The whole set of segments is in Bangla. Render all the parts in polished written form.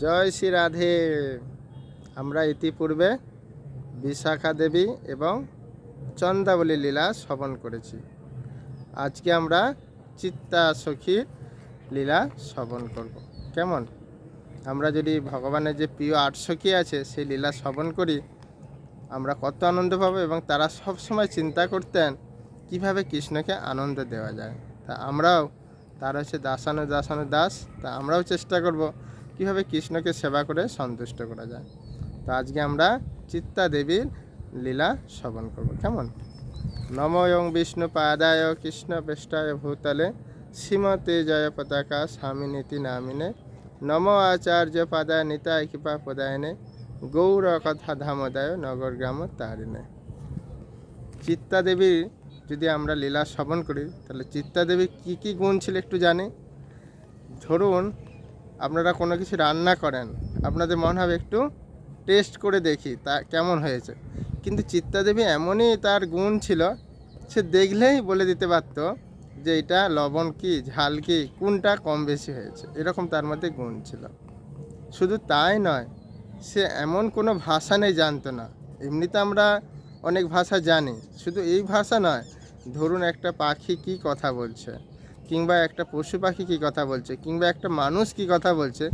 জয় শ্রী রাধে। আমরা ইতিপূর্বে বিশাখা দেবী এবং চন্দাবলী লীলা শ্রবণ করেছি। আজকে আমরা চিত্তা সখীর লীলা শ্রবণ করব। কেমন? আমরা যদি ভগবানের যে প্রিয় ৮ সখী আছে সেই লীলা শ্রবণ করি, আমরা কত আনন্দ পাবো। এবং তারা সব সময় চিন্তা করতেন কিভাবে কৃষ্ণকে আনন্দ দেওয়া যায়। তা আমরাও, তার হচ্ছে দাসানু দাসানু দাস, তা আমরাও চেষ্টা করব কিভাবে কৃষ্ণকে সেবা করে সন্তুষ্ট করা যায়। তো আজকে আমরা চিত্তা দেবীর লীলা শ্রবণ করব। কেমন? নময়ং বিষ্ণু পাদায় কৃষ্ণ পৃষ্ঠায় ভূতলে শ্রীমতে জয় পতাকা স্বামিনীতি নামিনে নম আচার্য পাদায় নিতায় কৃপা পদায়নে গৌর কথা ধামোদয় নগর গ্রাম তারিণে। চিত্তা দেবীর যদি আমরা লীলা শ্রবণ করি, তাহলে চিত্তা দেবীর কী কী গুণ ছিল একটু জানি। ধরুন আপনারা কোনো কিছু রান্না করেন, আপনাদের মনে হবে একটু টেস্ট করে দেখি তা কেমন হয়েছে। কিন্তু চিত্তা দেবী এমনই তার গুণ ছিল, সে দেখলেই বলে দিতে পারত যে এটা লবণ কি ঝাল কি কোনটা কম বেশি হয়েছে, এরকম তার মধ্যে গুণ ছিল। শুধু তাই নয়, সে এমন কোনো ভাষা নেই জানতো না। এমনিতে আমরা অনেক ভাষা জানি, শুধু এই ভাষা নয়। ধরুন একটা পাখি কি কথা বলছে, কিংবা একটা পশু পাখি কী কথা বলছে, কিংবা একটা মানুষ কি কথা বলছে,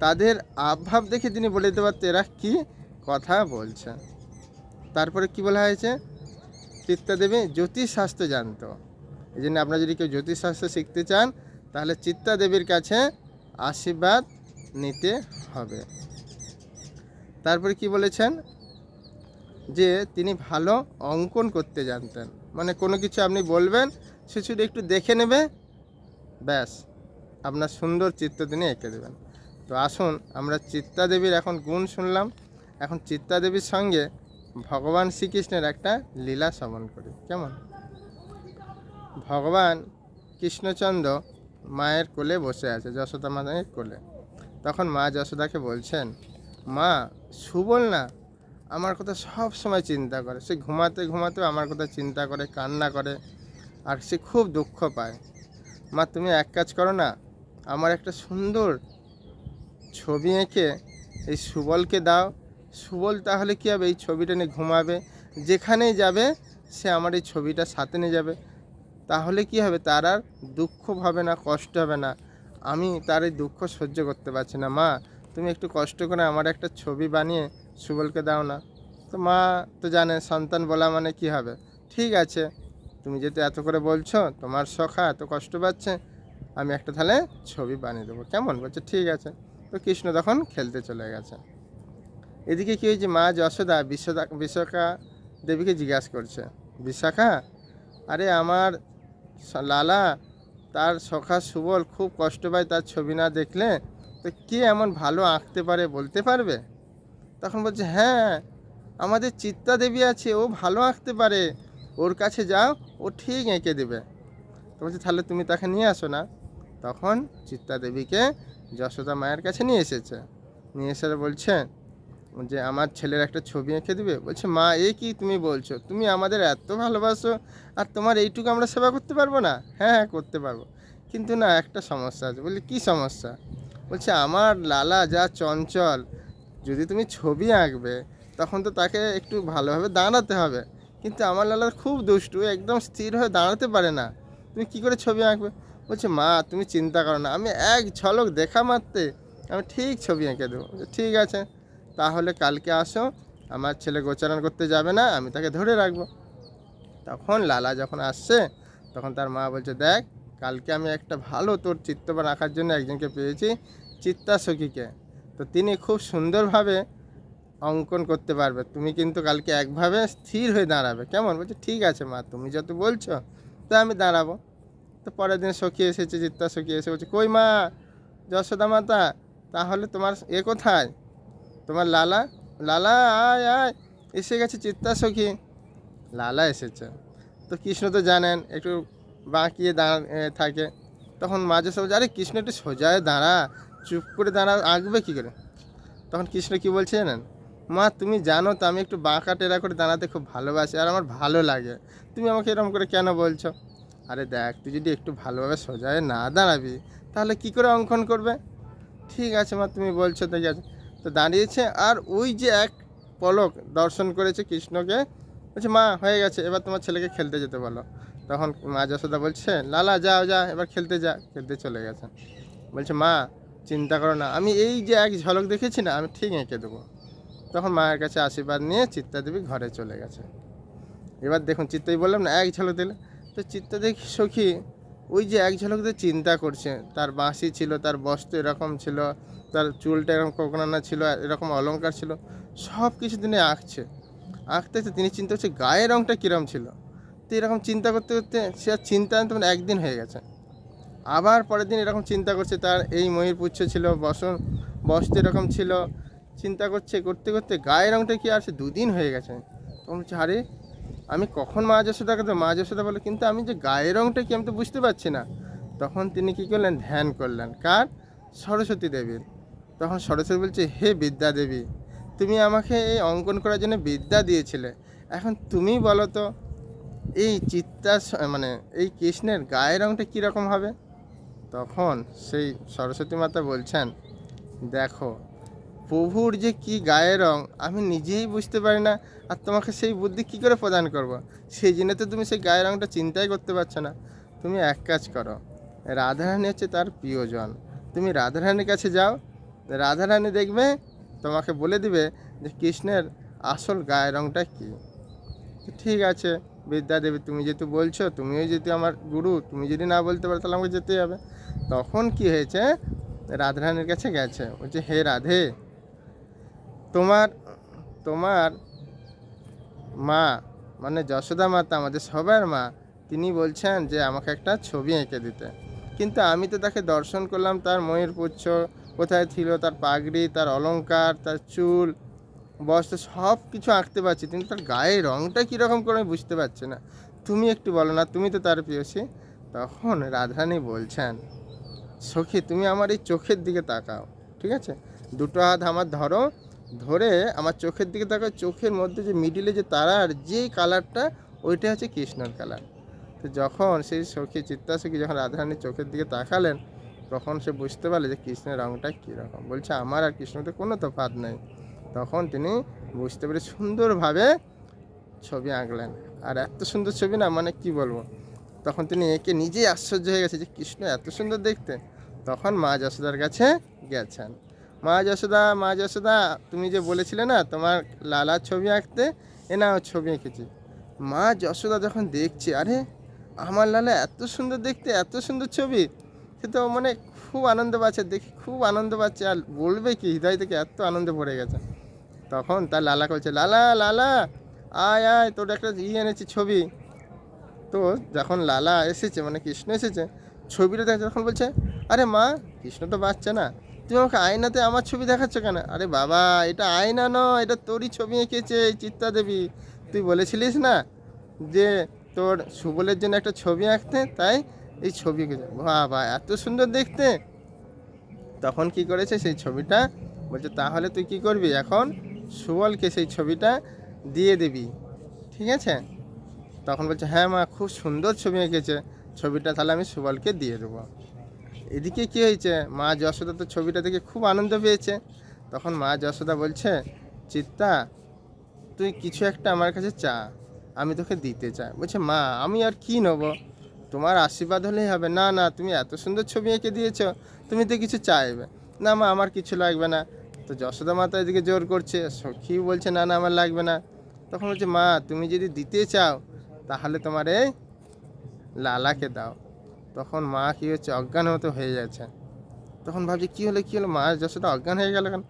তাদের আবভাব দেখে তিনি বলে দিতে পারতেন এরা কী কথা বলছে। তারপরে কি বলা হয়েছে, চিত্তা দেবী জ্যোতিষশাস্ত্র জানতো। এই জন্য আপনারা যদি কেউ জ্যোতিষশাস্ত্র শিখতে চান, তাহলে চিত্তা দেবীর কাছে আশীর্বাদ নিতে হবে। তারপরে কি বলেছেন, যে তিনি ভালো অঙ্কন করতে জানতেন। মানে কোনো কিছু আপনি বলবেন, সে শুধু একটু দেখে নেবে, ব্যাস আপনার সুন্দর চিত্র তিনি এঁকে দেবেন। তো আসুন আমরা চিত্তা দেবীর এখন গুণ শুনলাম, এখন চিত্তা দেবীর সঙ্গে ভগবান শ্রীকৃষ্ণের একটা লীলা শ্রবণ করি। কেমন? ভগবান কৃষ্ণচন্দ্র মায়ের কোলে বসে আছে, যশোদা মায়ের কোলে। তখন মা যশোদাকে বলছেন, মা সুবল না আমার কথা সব সময় চিন্তা করে, সে ঘুমাতে ঘুমাতেও আমার কথা চিন্তা করে, কান্না করে, আর সে খুব দুঃখ পায়। মা তুমি এক কাজ করো না, আমার একটা সুন্দর ছবি এঁকে এই সুবলকে দাও। সুবল তাহলে কী হবে, এই ছবিটা নিয়ে ঘুমাবে, যেখানেই যাবে সে আমার এই ছবিটা সাথে নিয়ে যাবে। তাহলে কি হবে, তার আর দুঃখ হবে না, কষ্ট হবে না। আমি তার এই দুঃখ সহ্য করতে পারছি না, মা তুমি একটু কষ্ট করে আমার একটা ছবি বানিয়ে সুবলকে দাও না। তো মা তো জানে সন্তান বলা মানে কি হবে, ঠিক আছে তুমি যেহেতু এত করে বলছো, তোমার সখা এত কষ্ট পাচ্ছে, আমি একটা তাহলে ছবি বানিয়ে দেবো। কেমন? বলছে ঠিক আছে। তো কৃষ্ণ তখন খেলতে চলে গেছে। এদিকে কী হয়েছে, মা যশোদা বিশাখা দেবীকে জিজ্ঞাসা করছে, বিশাখা আরে আমার লালা তার সখা সুবল খুব কষ্ট পায় তার ছবি না দেখলে, তো কে এমন ভালো আঁকতে পারে বলতে পারবে? তখন বলছে, হ্যাঁ আমাদের চিত্তা দেবী আছে, ও ভালো আঁকতে পারে, ওর কাছে যাও, ও ঠিক এঁকে দেবে। তো বলছে তাহলে তুমি তাকে নিয়ে আসো না। তখন চিত্তা দেবীকে যশোদা মায়ের কাছে নিয়ে এসেছে। নিয়ে এসে বলছে যে আমার ছেলের একটা ছবি এঁকে দেবে। বলছে, মা এ কি তুমি বলছো, তুমি আমাদের এত ভালোবাসো, আর তোমার এইটুকু আমরা সেবা করতে পারবো না? হ্যাঁ হ্যাঁ করতে পারবো, কিন্তু না একটা সমস্যা আছে। বলি কী সমস্যা? বলছে আমার লালা যা চঞ্চল, যদি তুমি ছবি আঁকবে তখন তো তাকে একটু ভালোভাবে দাঁড়াতে হবে, কিন্তু আমার লালার খুব দুষ্টু, একদম স্থির হয়ে দাঁড়াতে পারে না, তুমি কি করে ছবি আঁকবে? বলছে, মা তুমি চিন্তা করো না, আমি এক ঝলক দেখা মাত্রে আমি ঠিক ছবি এঁকে দেবো। ঠিক আছে, তাহলে কালকে আসো, আমার ছেলে গোচারণ করতে যাবে না, আমি তাকে ধরে রাখবো। তখন লালা যখন আসছে, তখন তার মা বলছে, দেখ কালকে আমি একটা ভালো তোর চিত্রপট আঁকার জন্য একজনকে পেয়েছি, চিত্তা সখীকে। তো তিনি খুব সুন্দরভাবে অঙ্কন করতে পারবে, তুমি কিন্তু কালকে একভাবে স্থির হয়ে দাঁড়াবে। কেমন? বলছে ঠিক আছে মা, তুমি যত বলছো তা আমি দাঁড়াবো। তো পরের দিন সখী এসেছে, চিত্তা সখী এসে বলছে, কই মা যশোদা মাতা, তাহলে তোমার এ কোথায়, তোমার লালা? লালা আয় আয়, এসে গেছে চিত্তা সখী। লালা এসেছে। তো কৃষ্ণ তো জানেন একটু বাঁকিয়ে থাকে। তখন মাঝে সব আরে কৃষ্ণ একটু সোজায় দাঁড়া, চুপ করে দাঁড়া, আঁকবে কী করে? তখন কৃষ্ণ কি বলছে জানেন, মা তুমি জানো তো আমি একটু বাঁকা টেরা করে দাঁড়াতে খুব ভালোবাসি, আর আমার ভালো লাগে, তুমি আমাকে এরকম করে কেন বলছো? আরে দেখ তুই যদি একটু ভালোভাবে সোজায় না দাঁড়াবি তাহলে কি করে অঙ্কন করবে? ঠিক আছে মা, তুমি বলছো ঠিক আছে। তো দাঁড়িয়েছে, আর ওই যে এক পলক দর্শন করেছে কৃষ্ণকে, বলছে মা হয়ে গেছে, এবার তোমার ছেলেকে খেলতে যেতে বলো। তখন মা যশোদা বলছে লালা যাও, যা এবার খেলতে যা, খেলতে চলে গেছে। বলছে মা চিন্তা করো না, আমি এই যে এক ঝলক দেখেছি না, আমি ঠিক এঁকে দেবো। তখন মায়ের কাছে আশীর্বাদ নিয়ে চিত্তা দেবী ঘরে চলে গেছে। এবার দেখুন, চিত্তই বললাম না এক ঝলক দিলে, তো চিত্তা দেখি সখী ওই যে এক ঝলক দিয়ে চিন্তা করছে, তার বাঁশি ছিল, তার বস্ত্র এরকম ছিল, তার চুলটা এরকম কোকড়ানো ছিল, এরকম অলংকার ছিল, সব কিছু তিনি আঁকছে। আঁকতে আঁকতে তিনি চিন্তা করছে গায়ের রঙটা কীরকম ছিল। তো এরকম চিন্তা করতে করতে সে আর চিন্তা আনতে মানে একদিন হয়ে গেছে। আবার পরের দিন এরকম চিন্তা করছে, তার এই ময়ূর পুচ্ছ ছিল, বস্ত্র এরকম ছিল, চিন্তা করছে করতে করতে গায়ের রঙটা কি আছে, 2 দিন হয়ে গেছে। তখন বলছে আরে আমি কখন মা যশোদাকে, তো মা যশোদা বলে কিন্তু আমি যে গায়ের রঙটা কি আমি তো বুঝতে পারছি না। তখন তিনি কী করলেন, ধ্যান করলেন কার, সরস্বতী দেবীর। তখন সরস্বতী বলছে হে বিদ্যা দেবী, তুমি আমাকে এই অঙ্কন করার জন্য বিদ্যা দিয়েছিলে, এখন তুমি বলো তো এই মানে এই কৃষ্ণের গায়ের রঙটা কীরকম হবে। তখন সেই সরস্বতী মাতা বলছেন দেখো প্রভুর যে কি গায়ের রং আমি নিজেই বুঝতে পারি না, আর তোমাকে সেই বুদ্ধি কী করে প্রদান করব। সেই জন্য তো তুমি সেই গায়ের রংটা চিন্তাই করতে পারছো না। তুমি এক কাজ করো, রাধারানী হচ্ছে তার প্রিয়জন, তুমি রাধারানীর কাছে যাও, রাধারানী দেখবে তোমাকে বলে দিবে যে কৃষ্ণের আসল গায়ের রংটা কী। ঠিক আছে বিদ্যা দেবী, তুমি যেহেতু বলছো, তুমিও যেহেতু আমার গুরু, তুমি যদি না বলতে পারো তাহলে আমাকে যেতেই হবে। তখন কি হয়েছে, রাধারানীর কাছে গেছে, বলছে হে রাধে, তোমার তোমার মা মানে যশোদা মাতা, আমাদের সবার মা, তিনি বলছেন যে আমাকে একটা ছবি এঁকে দিতে। কিন্তু আমি তো তাকে দর্শন করলাম, তার ময়ূর পুচ্ছ কোথায় ছিল, তার পাগড়ি, তার অলংকার, তার চুল, বস্ত্র সব কিছু আঁকতে পারছি, কিন্তু তার গায়ের রঙটা কীরকম করে আমি বুঝতে পারছি না। তুমি একটু বলো না, তুমি তো তার প্রিয়সী। তখন রাধারানী বলছেন সখী তুমি আমার এই চোখের দিকে তাকাও, ঠিক আছে, 2টো হাত আমার ধরো, ধরে আমার চোখের দিকে তাকাও, চোখের মধ্যে যে মিডিলে যে তারার যে কালারটা, ওইটা হচ্ছে কৃষ্ণর কালার। তো যখন সেই সখী চিত্তাসখী যখন রাধারানীর চোখের দিকে তাকালেন, তখন সে বুঝতে পারলে যে কৃষ্ণের রঙটা কীরকম। বলছে আমার আর কৃষ্ণতে কোনো তফাৎ নেই। তখন তিনি বুঝতে পেরে সুন্দরভাবে ছবি আঁকলেন, আর এত সুন্দর ছবি না মানে কি বলবো। তখন তিনি এঁকে নিজেই আশ্চর্য হয়ে গেছে যে কৃষ্ণ এত সুন্দর দেখতে। তখন মা যশোদার কাছে গেছেন, মা যশোদা তুমি যে বলেছিলে না তোমার লালার ছবি আঁকতে, এ নাও ছবি এঁকেছি। মা যশোদা যখন দেখছে আরে আমার লালা এত সুন্দর দেখতে, এত সুন্দর ছবি, সে তো মানে খুব আনন্দ পাচ্ছে, দেখি খুব আনন্দ পাচ্ছে, আর বলবে কি হৃদয় থেকে এত আনন্দ পড়ে গেছে। তখন তার লালা বলছে লালা লালা আয় আয় তোর একটা এনেছি ছবি। তো যখন লালা এসেছে মানে কৃষ্ণ এসেছে, ছবিটা দেখে তখন বলছে আরে মা কৃষ্ণ তো বাচ্চা না, তুমি আমাকে আয়নাতে আমার ছবি দেখাচ্ছ কেন। আরে বাবা এটা আয়না নয়, এটা তোরই ছবি এঁকেছে এই চিত্তা দেবী, তুই বলেছিলিস না যে তোর সুবলের জন্য একটা ছবি আঁকতে, তাই এই ছবি এঁকেছে। বাবা এত সুন্দর দেখতে। তখন কি করেছে সেই ছবিটা, বলছে তাহলে তুই কি করবি এখন, সুবলকে সেই ছবিটা দিয়ে দিবি, ঠিক আছে। তখন বলছে হ্যাঁ মা খুব সুন্দর ছবি এঁকেছে, ছবিটা তাহলে আমি সুবলকে দিয়ে দেবো। এদিকে কি হয়েছে, মা যশোদা তো ছবিটা দেখে খুব আনন্দ পেয়েছে। তখন মা যশোদা বলছে চিত্তা তুই কিছু একটা আমার কাছে চা, আমি তোকে দিতে চাই। বলছে মা আমি আর কি নেব, তোমার আশীর্বাদ হলেই হবে। না না তুমি এত সুন্দর ছবি এঁকে দিয়েছো, তুমি তো কিছু চাইবে না। মা আমার কিছু লাগবে না। তো যশোদা মাতা এদিকে জোর করছে, সখী বলছে না না আমার লাগবে না। তখন বলছে মা তুমি যদি দিতে চাও তাহলে তোমার এই লালাকে দাও। তখন মা কী হচ্ছে, অজ্ঞান মতো হয়ে যাচ্ছে। তখন ভাবছি কী হলো, মা যশোদা অজ্ঞান হয়ে গেল কেন।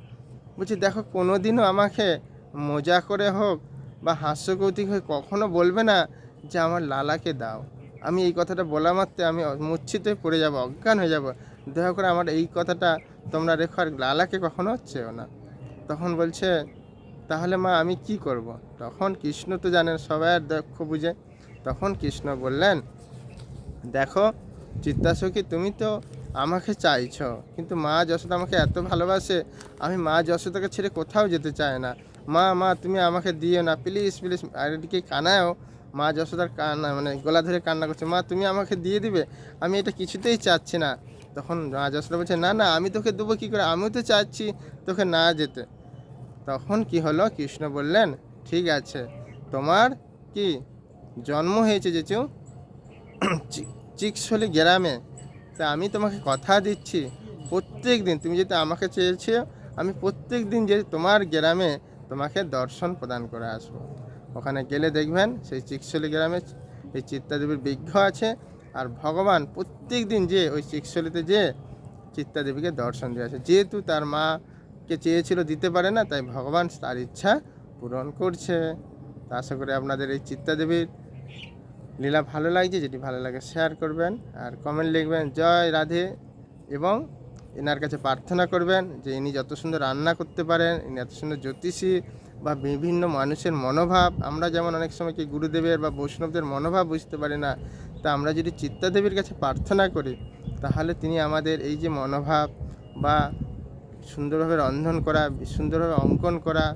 বলছি দেখো কোনো দিনও আমাকে মজা করে হোক বা হাস্যকৌতুক হয়ে কখনো বলবে না যে আমার লালাকে দাও। আমি এই কথাটা বলা মাত্রে আমি মূর্ছিত হয়ে পড়ে যাব, অজ্ঞান হয়ে যাব। দয়া করে আমার এই কথাটা তোমরা রেখো, আর লালাকে কখনো চেও না। তখন বলছে তাহলে মা আমি কি করব। তখন কৃষ্ণ তো জানেন সবাই দক্ষ বুঝে। তখন কৃষ্ণ বললেন দেখো চিত্তাসখী তুমি তো আমাকে চাইছো, কিন্তু মা যশোদা আমাকে এত ভালোবাসে, আমি মা যশোদাকে ছেড়ে কোথাও যেতে চাই না। মা তুমি আমাকে দিও না প্লিজ প্লিজ। আর এদিকে কানায়ও মা যশোদার কান্না মানে গলা ধরে কান্না করছে, মা তুমি আমাকে দিয়ে দিবে, আমি এটা কিছুতেই চাচ্ছি না। তখন মা যশোদা বলছে, না না আমি তোকে দেবো কী করে, আমিও তো চাচ্ছি তোকে না যেতে। তখন কি হলো, কৃষ্ণ বললেন, ঠিক আছে, তোমার কি জন্ম হয়েছে যেচু চিকশলি গ্রামে, তা আমি তোমাকে কথা দিচ্ছি প্রত্যেক দিন তুমি যেটা আমাকে চেয়েছো, আমি প্রত্যেক দিন যে তোমার গ্রামে তোমাকে দর্শন প্রদান করে আসবো। ওখানে গেলে দেখবেন সেই চিকশলি গ্রামে এই চিত্তাদেবীর বিগ্রহ আছে, আর ভগবান প্রত্যেক দিন যে ওই চিকশলিতে যে চিত্তাদেবীকে দর্শন দিয়ে আছে। যেহেতু তার মাকে চেয়েছিল দিতে পারে না, তাই ভগবান তার ইচ্ছা পূরণ করছে। তা আশা করি আপনাদের এই চিত্তাদেবীর লীলা ভালো লাগছে। যেটি ভালো লাগে শেয়ার করবেন আর কমেন্ট লিখবেন জয় রাধে, এবং এনার কাছে প্রার্থনা করবেন যে ইনি যত সুন্দর রান্না করতে পারেন, ইনি এত সুন্দর জ্যোতিষী বা বিভিন্ন মানুষের মনোভাব, আমরা যেমন অনেক সময় কি গুরুদেবের বা বৈষ্ণবদের মনোভাব বুঝতে পারি না, তা আমরা যদি চিত্তাদেবীর কাছে প্রার্থনা করি তাহলে তিনি আমাদের এই যে মনোভাব বা সুন্দরভাবে রন্ধন করা, সুন্দরভাবে অঙ্কন করা,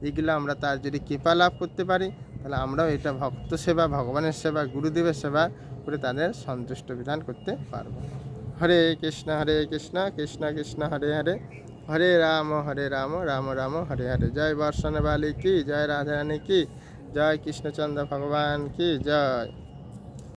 এগুলো আমরা তার যদি কৃপা লাভ করতে পারি, তাহলে আমরাও এটা ভক্ত সেবা, ভগবানের সেবা, গুরুদেবের সেবা করে তাদের সন্তুষ্ট বিধান করতে পারবো। হরে কৃষ্ণ কৃষ্ণ কৃষ্ণ হরে হরে, হরে রাম রাম রাম হরে হরে। জয় বর্ষণবালী কি, জয় রাধারানী কি, জয় কৃষ্ণচন্দ্র ভগবান কি জয়।